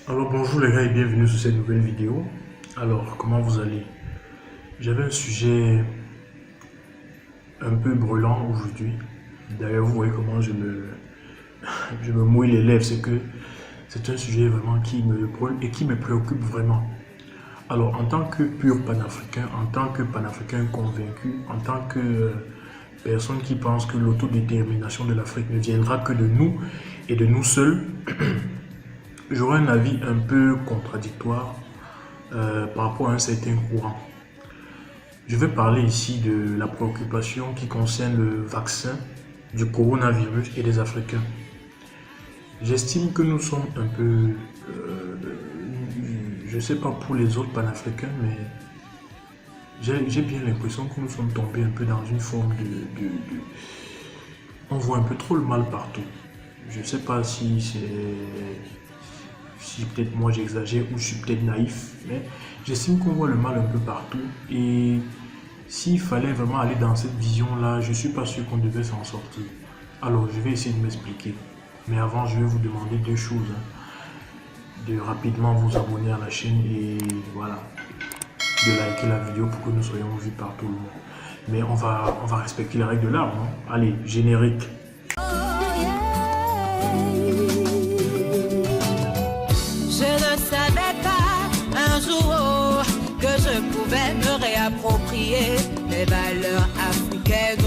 Alors bonjour les gars et bienvenue sur cette nouvelle vidéo. Alors comment vous allez? J'avais un sujet un peu brûlant aujourd'hui. D'ailleurs vous voyez comment je me mouille les lèvres. C'est que c'est un sujet vraiment qui me brûle et qui me préoccupe vraiment. Alors en tant que pur panafricain, en tant que panafricain convaincu, en tant que personne qui pense que l'autodétermination de l'Afrique ne viendra que de nous et de nous seuls, j'aurais un avis un peu contradictoire par rapport à un certain courant. Je vais parler ici de la préoccupation qui concerne le vaccin du coronavirus et des Africains. J'estime que nous sommes un peu, je ne sais pas pour les autres panafricains, mais j'ai bien l'impression que nous sommes tombés un peu dans une forme on voit un peu trop le mal partout. Je ne sais pas si peut-être moi j'exagère ou je suis peut-être naïf, mais j'estime qu'on voit le mal un peu partout. Et s'il fallait vraiment aller dans cette vision-là, je ne suis pas sûr qu'on devait s'en sortir. Alors je vais essayer de m'expliquer. Mais avant, je vais vous demander deux choses. De rapidement vous abonner à la chaîne et voilà, de liker la vidéo pour que nous soyons vus par tout le monde. Mais on va respecter les règles de l'art, non? Allez, générique. Je ne savais pas un jour que je pouvais me réapproprier les valeurs africaines.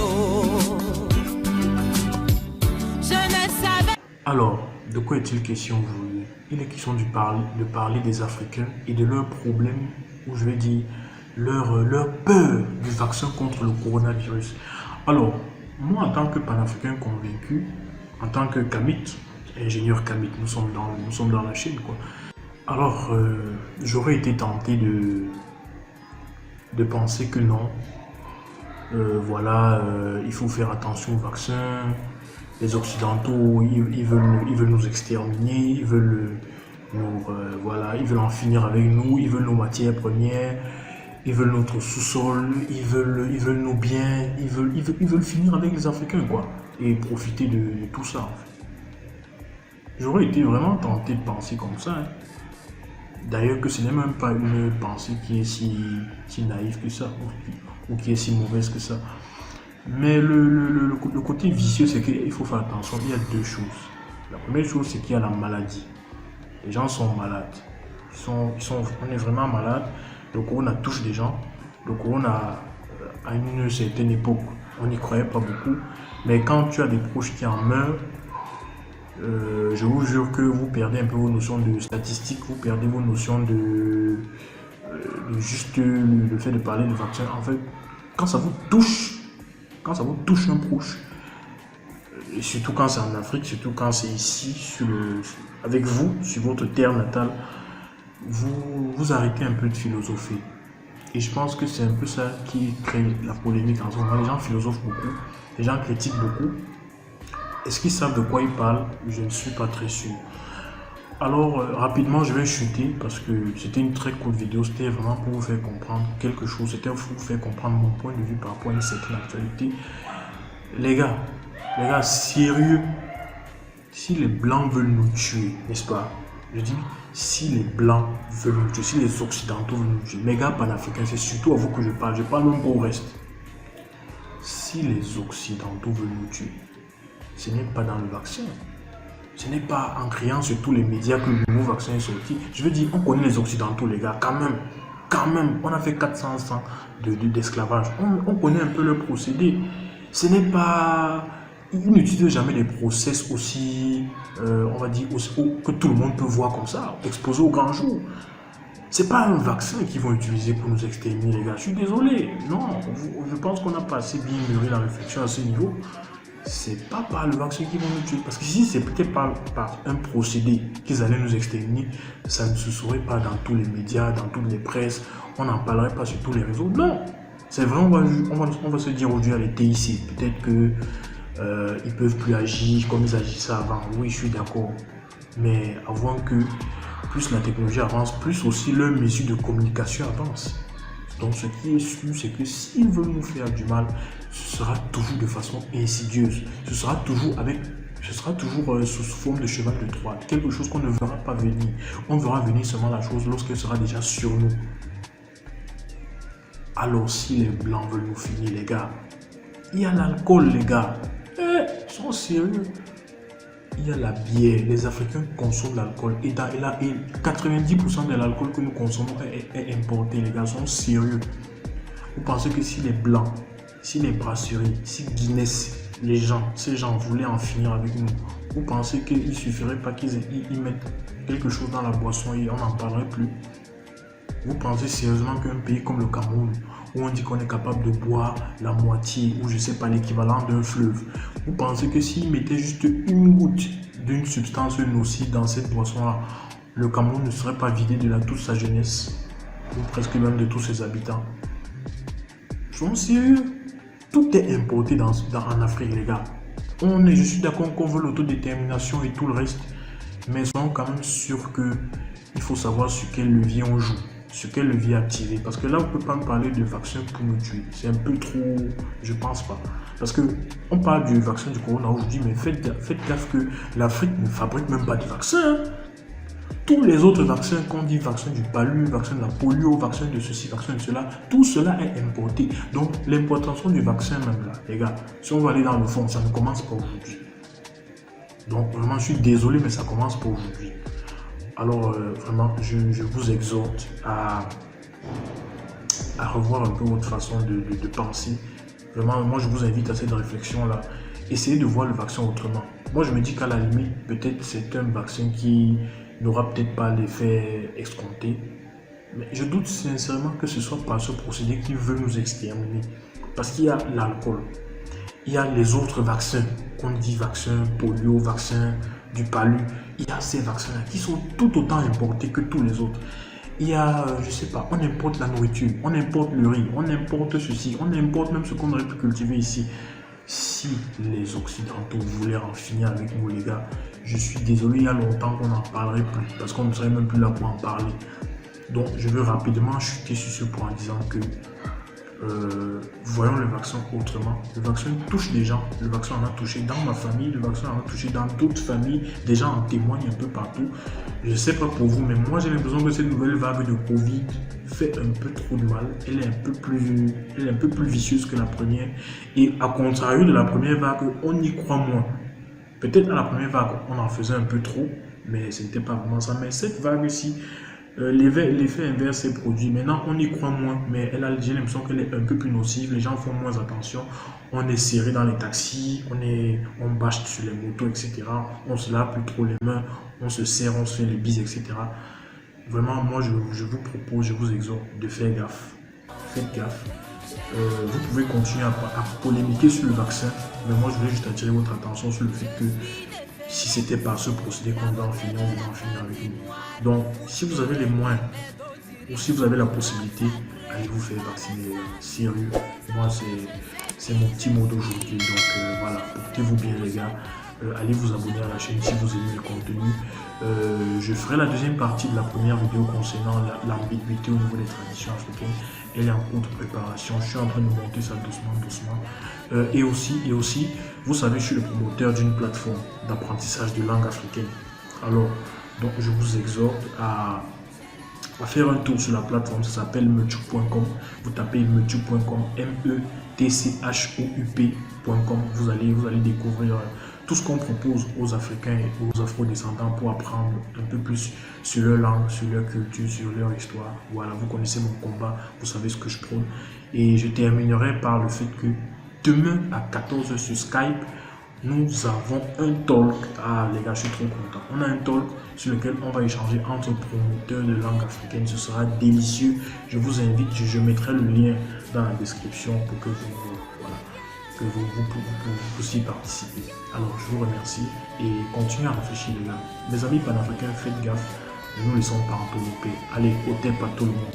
Je ne savais. Alors, de quoi est-il question aujourd'hui? Il est question de parler des Africains et de leurs problèmes, ou je vais dire leur peur du vaccin contre le coronavirus. Alors, moi en tant que panafricain convaincu, en tant que Kamit, ingénieur Kamit, nous sommes dans la chaîne quoi. Alors, j'aurais été tenté de penser que non, il faut faire attention au vaccin. Les Occidentaux, ils veulent nous exterminer, ils veulent ils veulent en finir avec nous, ils veulent nos matières premières, ils veulent notre sous-sol, ils veulent nos biens, ils veulent finir avec les Africains quoi, et profiter de tout ça en fait. J'aurais été vraiment tenté de penser comme ça. D'ailleurs que ce n'est même pas une pensée qui est si naïve que ça, ou qui est si mauvaise que ça. Mais le côté vicieux, c'est qu'il faut faire attention. Il y a deux choses. La première chose, c'est qu'il y a la maladie. Les gens sont malades. On est vraiment malade. Le corona touche des gens. Le corona, à une certaine époque, on n'y croyait pas beaucoup. Mais quand tu as des proches qui en meurent, je vous jure que vous perdez un peu vos notions de statistiques, vous perdez vos notions de juste le fait de parler de vaccin. En fait, quand ça vous touche un proche, et surtout quand c'est en Afrique, surtout quand c'est ici, avec vous, sur votre terre natale, vous arrêtez un peu de philosopher. Et je pense que c'est un peu ça qui crée la polémique en ce moment. Les gens philosophent beaucoup, les gens critiquent beaucoup. Est-ce qu'ils savent de quoi ils parlent? Je ne suis pas très sûr. Alors, rapidement, je vais chuter parce que c'était une très courte vidéo. C'était vraiment pour vous faire comprendre quelque chose. C'était pour vous faire comprendre mon point de vue par rapport à une certaine actualité. Les gars, sérieux, si les Blancs veulent nous tuer, n'est-ce pas? Je dis, si les Blancs veulent nous tuer, si les Occidentaux veulent nous tuer, mes gars panafricains, c'est surtout à vous que je parle même pas au reste. Si les Occidentaux veulent nous tuer, ce n'est pas dans le vaccin. Ce n'est pas en criant sur tous les médias que le nouveau vaccin est sorti. Je veux dire, on connaît les Occidentaux, les gars, quand même. On a fait 400 ans d'esclavage. On connaît un peu le procédé. Ce n'est pas... Ils n'utilisent jamais des process aussi, on va dire, que tout le monde peut voir comme ça, exposé au grand jour. C'est pas un vaccin qu'ils vont utiliser pour nous exterminer, les gars. Je suis désolé. Non, je pense qu'on n'a pas assez bien mûri la réflexion à ce niveau. C'est pas par le vaccin qu'ils vont nous tuer. Parce que si c'est peut-être par un procédé qu'ils allaient nous exterminer, ça ne se saurait pas dans tous les médias, dans toutes les presses. On n'en parlerait pas sur tous les réseaux. Non. C'est vrai, on va se dire aujourd'hui à l'été ici. Peut-être que ils peuvent plus agir comme ils agissaient avant. Oui, je suis d'accord. Mais avant que plus la technologie avance, plus aussi leurs mesures de communication avancent. Donc ce qui est sûr, c'est que s'ils veulent nous faire du mal, ce sera toujours de façon insidieuse. Ce sera toujours avec ce sera toujours sous forme de cheval de Troie. Quelque chose qu'on ne verra pas venir. On verra venir seulement la chose lorsqu'elle sera déjà sur nous. Alors si les Blancs veulent nous finir, les gars, il y a l'alcool, les gars. Ils sont sérieux. Il y a la bière. Les Africains consomment l'alcool. Et 90% de l'alcool que nous consommons est importé, les gars. Ils sont sérieux. Vous pensez que si les Blancs, si les brasseries, si Guinness, ces gens voulaient en finir avec nous, vous pensez qu'il ne suffirait pas qu'ils mettent quelque chose dans la boisson et on n'en parlerait plus? Vous pensez sérieusement qu'un pays comme le Cameroun, où on dit qu'on est capable de boire la moitié, ou je ne sais pas, l'équivalent d'un fleuve, vous pensez que s'ils mettaient juste une goutte d'une substance nocive dans cette boisson-là, le Cameroun ne serait pas vidé de toute sa jeunesse, ou presque même de tous ses habitants? Ils sont sérieux? Tout est importé en Afrique, les gars. Je suis d'accord qu'on veut l'autodétermination et tout le reste, mais soyons quand même sûrs qu'il faut savoir sur quel levier on joue, sur quel levier activer. Parce que là, on ne peut pas me parler de vaccin pour nous tuer. C'est un peu trop, je pense pas. Parce qu'on parle du vaccin du corona aujourd'hui, mais faites gaffe que l'Afrique ne fabrique même pas de vaccin. Tous les autres vaccins, qu'on dit vaccin du palu, vaccin de la polio, vaccin de ceci, vaccin de cela, tout cela est importé. Donc l'importation du vaccin même là, les gars, si on va aller dans le fond, ça ne commence pas aujourd'hui. Donc vraiment, je suis désolé, mais ça commence pas aujourd'hui. Alors vraiment, je vous exhorte à revoir un peu votre façon de penser. Vraiment, moi je vous invite à cette réflexion-là. Essayez de voir le vaccin autrement. Moi je me dis qu'à la limite, peut-être c'est un vaccin qui n'aura peut-être pas l'effet escompté. Mais je doute sincèrement que ce soit par ce procédé qui veut nous exterminer. Parce qu'il y a l'alcool. Il y a les autres vaccins. On dit vaccin polio, vaccin du palu. Il y a ces vaccins-là qui sont tout autant importés que tous les autres. Il y a, je sais pas, on importe la nourriture, on importe le riz, on importe ceci, on importe même ce qu'on aurait pu cultiver ici. Si les Occidentaux voulaient en finir avec nous, les gars, je suis désolé, il y a longtemps qu'on n'en parlerait plus, parce qu'on ne serait même plus là pour en parler. Donc, je veux rapidement chuter sur ce point en disant que voyons le vaccin autrement. Le vaccin touche des gens, le vaccin en a touché dans ma famille, le vaccin en a touché dans d'autres familles, des gens en témoignent un peu partout. Je ne sais pas pour vous, mais moi j'ai l'impression que cette nouvelle vague de Covid fait un peu trop de mal. Elle est un peu plus vicieuse que la première. Et à contrario de la première vague, on y croit moins. Peut-être à la première vague, on en faisait un peu trop, mais ce n'était pas vraiment ça. Mais cette vague-ci, l'effet inverse s'est produit. Maintenant, on y croit moins, mais j'ai l'impression qu'elle est un peu plus nocive. Les gens font moins attention. On est serré dans les taxis, on bâche sur les motos, etc. On se lave plus trop les mains, on se serre, on se fait les bises, etc. Vraiment, moi, je vous propose, je vous exhorte de faire gaffe. Faites gaffe. Vous pouvez continuer à polémiquer sur le vaccin, mais moi, je voulais juste attirer votre attention sur le fait que si c'était par ce procédé qu'on doit en finir, on doit en finir avec nous. Donc, si vous avez les moyens, ou si vous avez la possibilité, allez vous faire vacciner. Sérieux, moi c'est mon petit mot d'aujourd'hui. Donc voilà, portez-vous bien les gars. Allez vous abonner à la chaîne si vous aimez le contenu. Je ferai la deuxième partie de la première vidéo concernant l'ambiguïté au niveau des traditions africaines. Elle est en cours de préparation. Je suis en train de monter ça doucement. Et aussi, vous savez, je suis le promoteur d'une plateforme d'apprentissage de langue africaine. Alors, donc je vous exhorte à faire un tour sur la plateforme. Ça s'appelle metchoup.com. Vous tapez metchoup.com, metchoup.com. Vous allez découvrir tout ce qu'on propose aux Africains et aux Afro-descendants pour apprendre un peu plus sur leur langue, sur leur culture, sur leur histoire. Voilà, vous connaissez mon combat, vous savez ce que je prône. Et je terminerai par le fait que demain à 14h sur Skype, nous avons un talk. Ah les gars, je suis trop content. On a un talk sur lequel on va échanger entre promoteurs de langue africaine. Ce sera délicieux. Je vous invite, je mettrai le lien dans la description pour que vous puissiez participer. Alors je vous remercie et continuez à réfléchir les gars. Mes amis panafricains, faites gaffe. Ne nous laissons pas entourlouper. Allez, au tep à tout le monde.